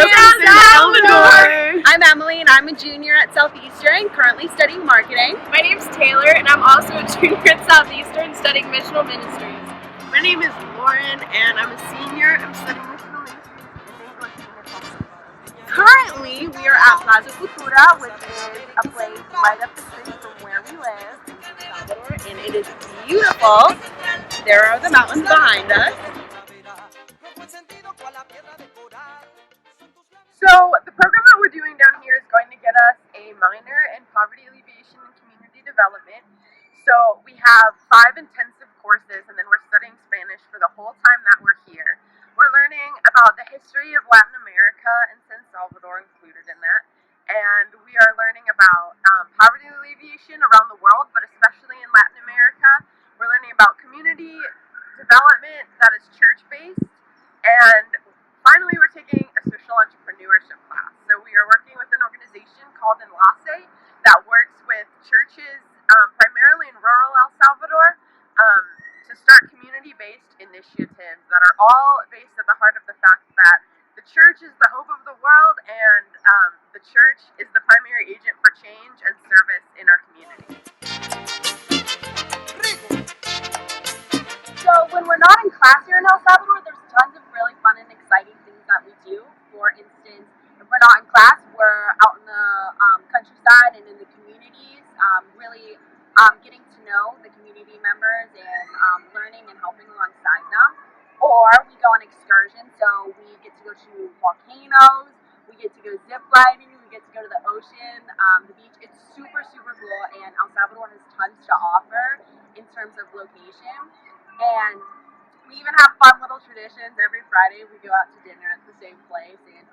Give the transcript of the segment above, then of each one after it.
Welcome to Salvador! I'm Emily and I'm a junior at Southeastern, currently studying marketing. My name's Taylor and I'm also a junior at Southeastern studying missional ministries. My name is Lauren and I'm a senior. I'm studying missional ministries in English. Currently, we are at Plaza Cultura, which is a place right up the street from where we live in Salvador, and it is beautiful. There are the mountains behind us. So the program that we're doing down here is going to get us a minor in poverty alleviation and community development. So we have 5 intensive courses and then we're studying Spanish for the whole time that we're here. We're learning about the history of Latin America and San Salvador included in that. And we are learning about poverty alleviation around the world, but especially in Latin America. We're learning about community development that is church-based. And finally, we're taking a social entrepreneurship class. So we are working with an organization called Enlace that works with churches, primarily in rural El Salvador, to start community-based initiatives that are all based at the heart of the fact that the church is the hope of the world and the church is the primary agent for change and service in our community. So when we're not in class here in El Salvador, there's tons of really fun and exciting things that we do. For instance, if we're not in class, we're out in the countryside and in the communities, really getting to know the community members and learning and helping alongside them. Or we go on excursions, so we get to go to volcanoes, we get to go zip lining, we get to go to the ocean, the beach. It's super, super cool, and El Salvador has tons to offer in terms of location. And we even have fun little traditions. Every Friday we go out to dinner at the same place. And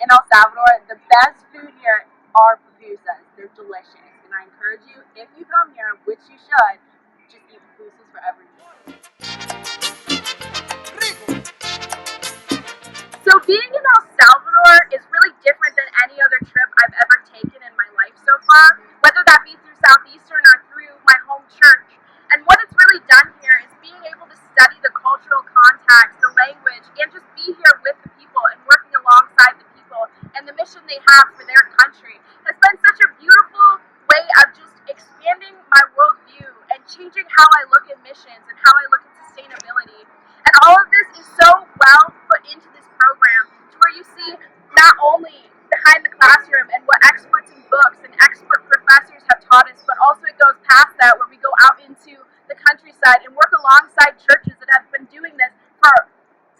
in El Salvador, the best food here are pupusas. They're delicious. And I encourage you, if you come here, which you should, just eat pupusas for every meal. So being in El Salvador is really different than any other trip I've ever taken in my life so far, whether that be through Southeastern or through my home church. And what it's really done here is being able to study the cultural context, the language, and just be here with the people and working alongside the people and the mission they have for their country has been such a beautiful way of just expanding my worldview and changing how I look at missions and how I look at sustainability. And all of this is so well put into this program to where you see not only behind the classroom and what experts in books and expert professors have taught us, but also it goes past that where we go out into the countryside and work alongside churches that have been doing this for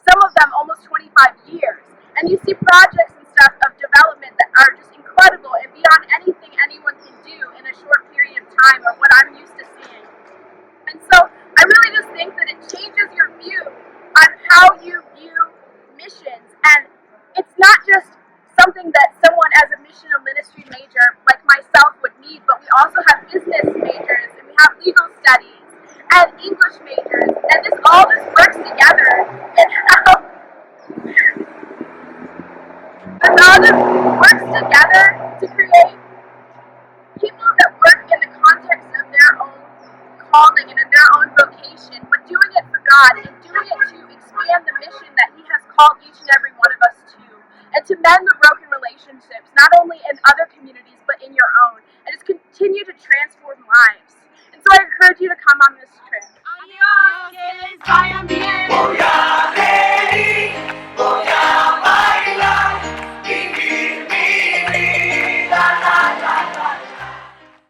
some of them almost 25 years. And you see projects and stuff of development that are just incredible and beyond anything anyone can do in a short period of time or what I'm used to seeing. And so I really just think that it changes your view on how you view missions. And it's not just something that someone as a missional ministry major like myself would need, but we also have business majors and we have legal studies and English majors, and this all just works together and how this all just works together to create people that work in the context of their own calling and in their own vocation, but doing it for God and doing it to expand the mission that He has called each and every one of us to, and to mend the broken relationships, not only in other communities, but in your own, and just continue to transform lives. And so I encourage you to come on